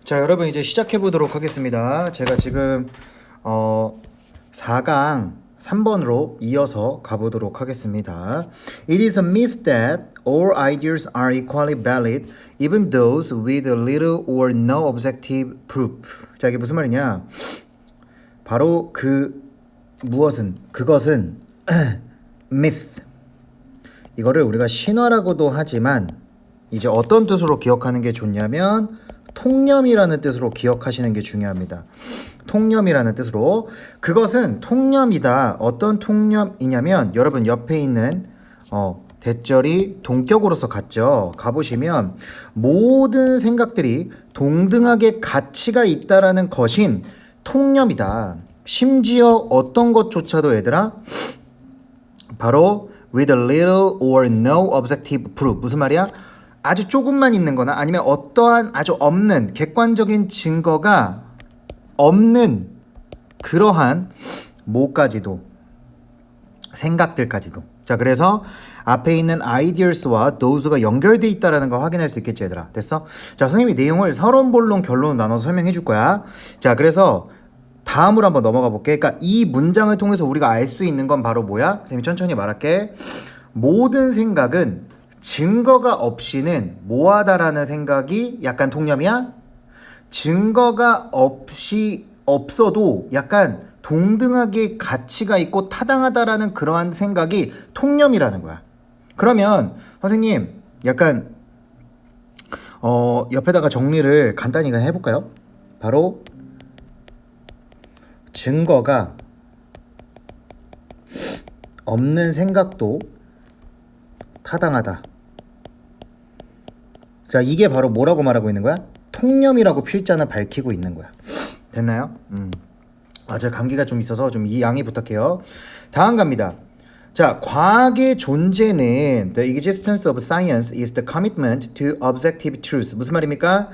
자, 여러분 이제 시작해 보도록 하겠습니다. 제가 지금 4강 3번으로 이어서 가보도록 하겠습니다. It is a myth that all ideas are equally valid, even those with little or no objective proof. 자, 이게 무슨 말이냐? 바로 그것은 myth. 이거를 우리가 신화라고도 하지만 이제 어떤 뜻으로 기억하는 게 좋냐면 통념이라는 뜻으로 기억하시는 게 중요합니다. 통념이라는 뜻으로. 그것은 통념이다. 어떤 통념이냐면 여러분 옆에 있는 대절이 동격으로서 같죠. 가보시면 모든 생각들이 동등하게 가치가 있다라는 것인 통념이다. 심지어 어떤 것조차도 얘들아 바로 with a little or no objective proof. 무슨 말이야? 아주 조금만 있는 거나 아니면 어떠한 아주 없는 객관적인 증거가 없는 그러한 뭐까지도 생각들까지도. 자, 그래서 앞에 있는 ideas와 those가 연결돼 있다라는 걸 확인할 수 있겠지 얘들아. 됐어? 자, 선생님이 내용을 서론 본론 결론을 나눠서 설명해 줄 거야. 자, 그래서 다음으로 한번 넘어가 볼게. 그러니까 이 문장을 통해서 우리가 알 수 있는 건 바로 뭐야? 선생님이 천천히 말할게. 모든 생각은 증거가 없이는 뭐하다라는 생각이 약간 통념이야? 증거가 없어도 약간 동등하게 가치가 있고 타당하다라는 그러한 생각이 통념이라는 거야. 그러면 선생님 약간 옆에다가 정리를 간단히 해볼까요? 바로 증거가 없는 생각도 타당하다. 자, 이게 바로 뭐라고 말하고 있는 거야? 통념이라고 필자는 밝히고 있는 거야. 됐나요? 저 감기가 좀 있어서 좀 이 양해 부탁해요. 다음 갑니다. 자, 과학의 존재는 the existence of science is the commitment to objective truth. 무슨 말입니까?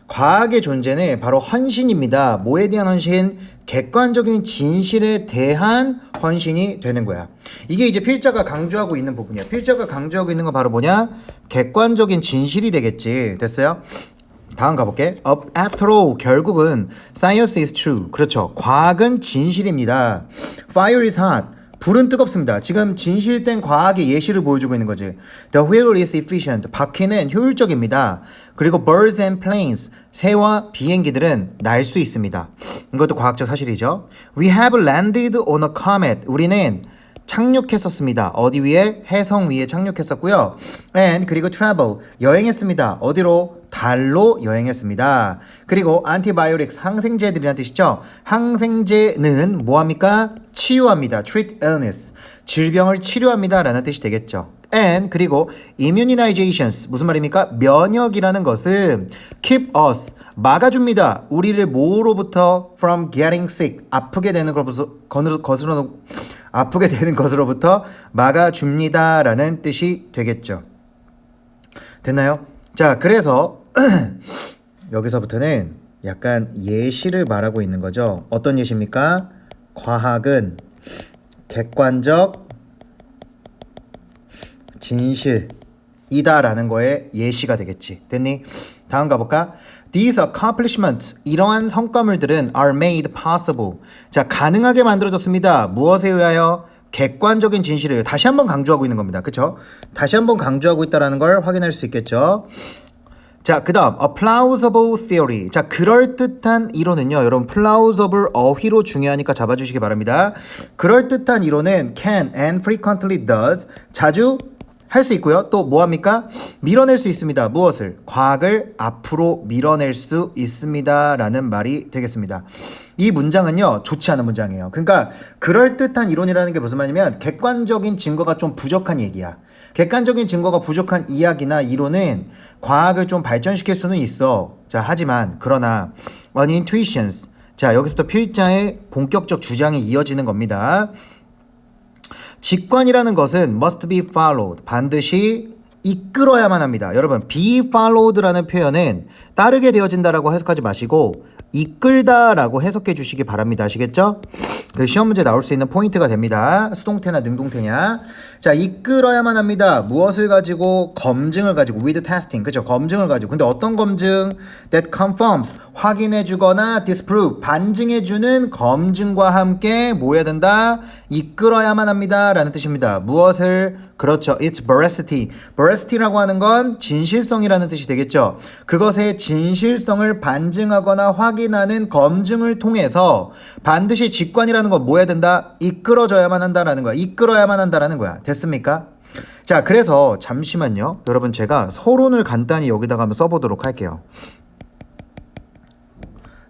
과학의 존재는 바로 헌신입니다. 뭐에 대한 헌신? 객관적인 진실에 대한 헌신이 되는 거야. 이게 이제 필자가 강조하고 있는 부분이야. 필자가 강조하고 있는 건 바로 뭐냐? 객관적인 진실이 되겠지. 됐어요? 다음 가볼게. After all, 결국은 science is true. 그렇죠. 과학은 진실입니다. Fire is hot. 불은 뜨겁습니다. 지금 진실된 과학의 예시를 보여주고 있는 거지. The wheel is efficient. 바퀴는 효율적입니다. 그리고 birds and planes. 새와 비행기들은 날 수 있습니다. 이것도 과학적 사실이죠. We have landed on a comet. 우리는 착륙했었습니다. 어디 위에? 해성 위에 착륙했었고요. And 그리고 travel. 여행했습니다. 어디로? 달로 여행했습니다. 그리고 antibiotics. 항생제들이란 뜻이죠. 항생제는 뭐합니까? 치유합니다. treat illness. 질병을 치료합니다. 라는 뜻이 되겠죠. And 그리고 immunizations. 무슨 말입니까? 면역이라는 것은 keep us. 막아줍니다. 우리를 뭐로부터 from getting sick. 아프게 되는 것으로부터 막아줍니다. 라는 뜻이 되겠죠. 됐나요? 자, 그래서 여기서부터는 약간 예시를 말하고 있는 거죠. 어떤 예시입니까? 과학은 객관적 진실이다라는 거에 예시가 되겠지. 됐니? 다음 가볼까? These accomplishments, 이러한 성과물들은 are made possible. 자, 가능하게 만들어졌습니다. 무엇에 의하여? 객관적인 진실을 의하여. 다시 한번 강조하고 있는 겁니다. 그쵸? 다시 한번 강조하고 있다는 걸 확인할 수 있겠죠. 자, 그 다음 a plausible theory. 자, 그럴듯한 이론은요, 여러분 plausible 어휘로 중요하니까 잡아주시기 바랍니다. 그럴듯한 이론은 can and frequently does. 자주 할 수 있고요. 또 뭐합니까? 밀어낼 수 있습니다. 무엇을? 과학을 앞으로 밀어낼 수 있습니다. 라는 말이 되겠습니다. 이 문장은요, 좋지 않은 문장이에요. 그러니까 그럴듯한 이론이라는 게 무슨 말이냐면 객관적인 증거가 좀 부족한 얘기야. 객관적인 증거가 부족한 이야기나 이론은 과학을 좀 발전시킬 수는 있어. 자, 하지만 그러나 an intuitions. 자, 여기서부터 필자의 본격적 주장이 이어지는 겁니다. 직관이라는 것은 must be followed. 반드시 이끌어야만 합니다. 여러분, be followed라는 표현은 따르게 되어진다라고 해석하지 마시고 이끌다라고 해석해 주시기 바랍니다. 아시겠죠? 그 시험 문제 나올 수 있는 포인트가 됩니다. 수동태나 능동태냐. 자, 이끌어야만 합니다. 무엇을 가지고? 검증을 가지고. with testing. 그죠? 검증을 가지고. 근데 어떤 검증? that confirms. 확인해 주거나 disprove. 반증해 주는 검증과 함께 뭐 해야 된다? 이끌어야만 합니다. 라는 뜻입니다. 무엇을? 그렇죠. It's veracity. veracity라고 하는 건 진실성이라는 뜻이 되겠죠. 그것의 진실성을 반증하거나 확인하는 검증을 통해서 반드시 직관이라는 건 뭐 해야 된다? 이끌어져야만 한다라는 거야. 이끌어야만 한다라는 거야. 됐습니까? 자, 그래서 잠시만요. 여러분 제가 서론을 간단히 여기다가 한번 써보도록 할게요.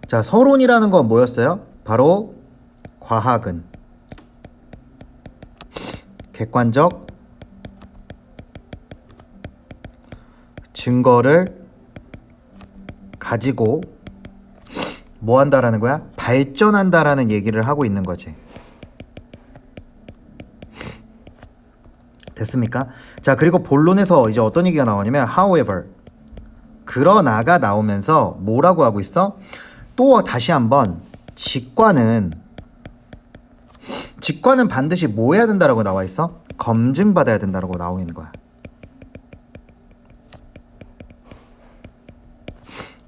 자, 서론이라는 건 뭐였어요? 바로 과학은 객관적 증거를 가지고 뭐 한다라는 거야? 발전한다라는 얘기를 하고 있는 거지. 됐습니까? 자, 그리고 본론에서 이제 어떤 얘기가 나오냐면 however, 그러나가 나오면서 뭐라고 하고 있어? 또 다시 한번 직관은 반드시 뭐 해야 된다라고 나와 있어? 검증받아야 된다라고 나오고 있는 거야.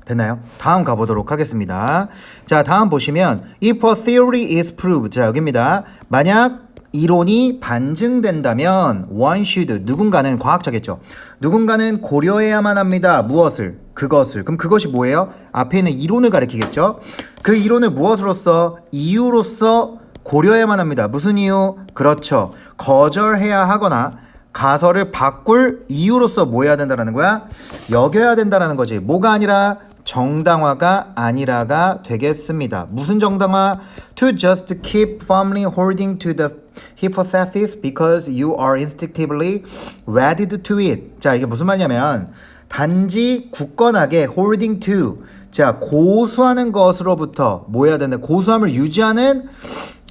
됐나요? 다음 가보도록 하겠습니다. 자, 다음 보시면 if a theory is proved. 자, 여기입니다. 만약 이론이 반증된다면 one should, 누군가는 과학자겠죠. 누군가는 고려해야만 합니다. 무엇을? 그것을. 그럼 그것이 뭐예요? 앞에 있는 이론을 가리키겠죠. 그 이론을 무엇으로써? 이유로서 고려해야만 합니다. 무슨 이유? 그렇죠. 거절해야 하거나 가설을 바꿀 이유로서 뭐 해야 된다라는 거야? 여겨야 된다라는 거지. 뭐가 아니라? 정당화가 아니라가 되겠습니다. 무슨 정당화? To just keep firmly holding to the hypothesis because you are instinctively wedded to it. 자, 이게 무슨 말이냐면 단지 굳건하게 holding to, 자, 고수하는 것으로부터 뭐 해야 된다? 고수함을 유지하는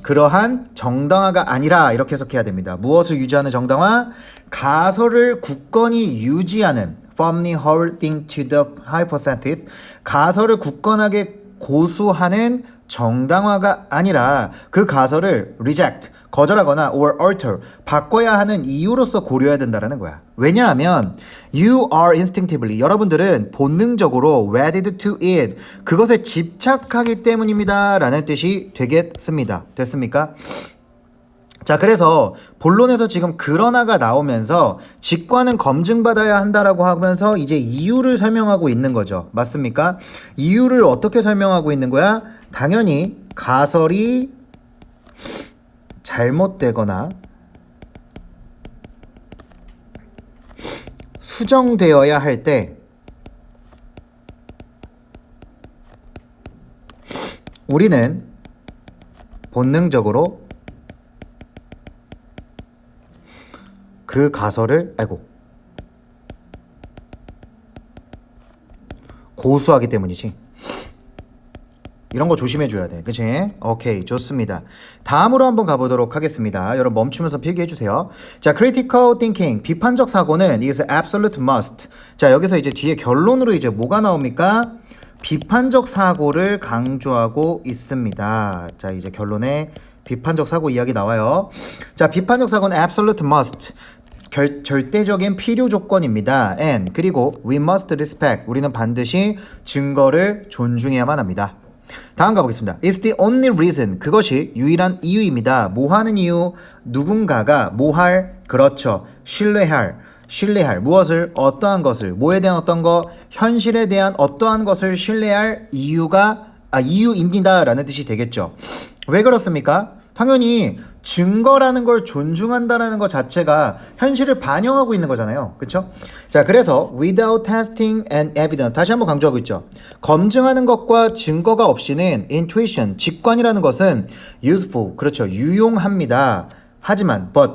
그러한 정당화가 아니라 이렇게 해석해야 됩니다. 무엇을 유지하는 정당화? 가설을 굳건히 유지하는 firmly holding to the hypothesis, 가설을 굳건하게 고수하는 정당화가 아니라 그 가설을 reject, 거절하거나 or alter, 바꿔야 하는 이유로서 고려해야 된다는 거야. 왜냐하면 you are instinctively, 여러분들은 본능적으로 wedded to it, 그것에 집착하기 때문입니다 라는 뜻이 되겠습니다. 됐습니까? 자, 그래서 본론에서 지금 그러나가 나오면서 직관은 검증받아야 한다라고 하면서 이제 이유를 설명하고 있는 거죠. 맞습니까? 이유를 어떻게 설명하고 있는 거야? 당연히 가설이 잘못되거나 수정되어야 할 때 우리는 본능적으로 그 가설을 고수하기 때문이지. 이런 거 조심해줘야 돼. 그치? 오케이, 좋습니다. 다음으로 한번 가보도록 하겠습니다. 여러분 멈추면서 필기해주세요. 자, critical thinking, 비판적 사고는 is absolute must. 자, 여기서 이제 뒤에 결론으로 이제 뭐가 나옵니까? 비판적 사고를 강조하고 있습니다. 자, 이제 결론에 비판적 사고 이야기 나와요. 자, 비판적 사고는 absolute must. 절대적인 필요 조건입니다. And 그리고 we must respect. 우리는 반드시 증거를 존중해야만 합니다. 다음 가보겠습니다. It's the only reason. 그것이 유일한 이유입니다. 뭐 하는 이유? 누군가가 뭐 할? 그렇죠. 신뢰할 무엇을? 어떠한 것을. 뭐에 대한 어떤 거? 현실에 대한 어떠한 것을 신뢰할 이유입니다 라는 뜻이 되겠죠. 왜 그렇습니까? 당연히 증거라는 걸 존중한다라는 것 자체가 현실을 반영하고 있는 거잖아요. 그렇죠? 자, 그래서 without testing and evidence, 다시 한번 강조하고 있죠. 검증하는 것과 증거가 없이는 intuition, 직관이라는 것은 useful, 그렇죠. 유용합니다. 하지만 but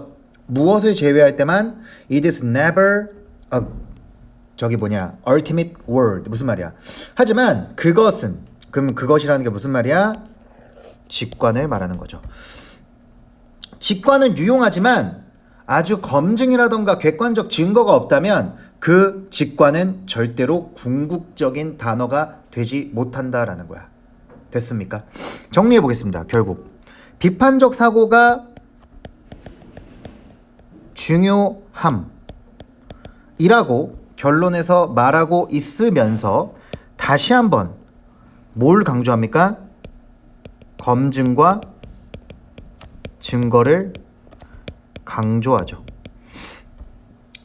무엇을 제외할 때만 it is never a ultimate word. 무슨 말이야? 하지만 그것은, 그럼 그것이라는 게 무슨 말이야? 직관을 말하는 거죠. 직관은 유용하지만 아주 검증이라던가 객관적 증거가 없다면 그 직관은 절대로 궁극적인 단어가 되지 못한다라는 거야. 됐습니까? 정리해 보겠습니다. 결국 비판적 사고가 중요함이라고 결론에서 말하고 있으면서 다시 한번 뭘 강조합니까? 검증과 증거를 강조하죠.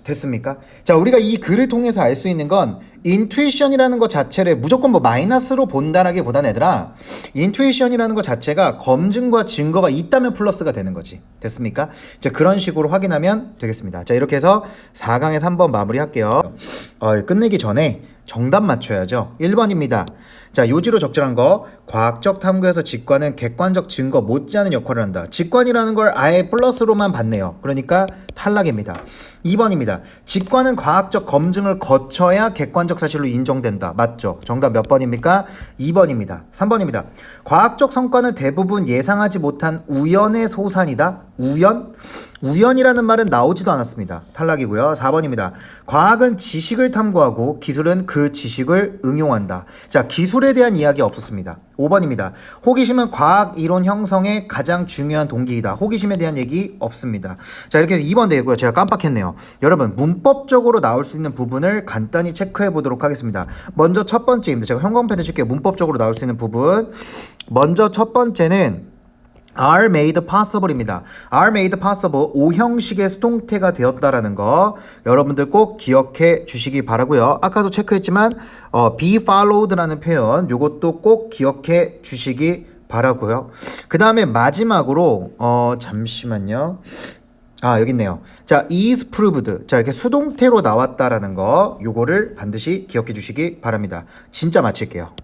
됐습니까? 자, 우리가 이 글을 통해서 알 수 있는 건 인투이션이라는 것 자체를 무조건 뭐 마이너스로 본다라기보다는 얘들아, 인투이션이라는 것 자체가 검증과 증거가 있다면 플러스가 되는 거지. 됐습니까? 자, 그런 식으로 확인하면 되겠습니다. 자, 이렇게 해서 4강에서 한번 마무리할게요. 끝내기 전에 정답 맞춰야죠. 1번입니다. 자, 요지로 적절한 거. 과학적 탐구에서 직관은 객관적 증거 못지않은 역할을 한다. 직관이라는 걸 아예 플러스로만 봤네요. 그러니까 탈락입니다. 2번입니다. 직관은 과학적 검증을 거쳐야 객관적 사실로 인정된다. 맞죠? 정답 몇 번입니까? 2번입니다. 3번입니다. 과학적 성과는 대부분 예상하지 못한 우연의 소산이다. 우연? 우연이라는 말은 나오지도 않았습니다. 탈락이고요. 4번입니다. 과학은 지식을 탐구하고 기술은 그 지식을 응용한다. 자, 기술에 대한 이야기 없었습니다. 5번입니다. 호기심은 과학 이론 형성의 가장 중요한 동기이다. 호기심에 대한 얘기 없습니다. 자, 이렇게 해서 2번 되고요. 제가 깜빡했네요. 여러분, 문법적으로 나올 수 있는 부분을 간단히 체크해 보도록 하겠습니다. 먼저 첫 번째입니다. 제가 형광펜 해줄게요. 문법적으로 나올 수 있는 부분. 먼저 첫 번째는 are made possible입니다. are made possible, 오형식의 수동태가 되었다라는 거 여러분들 꼭 기억해 주시기 바라고요. 아까도 체크했지만 be followed라는 표현 요것도 꼭 기억해 주시기 바라고요. 그 다음에 마지막으로 잠시만요. 여기 있네요. 자, is proved. 자, 이렇게 수동태로 나왔다라는 거 요거를 반드시 기억해 주시기 바랍니다. 진짜 마칠게요.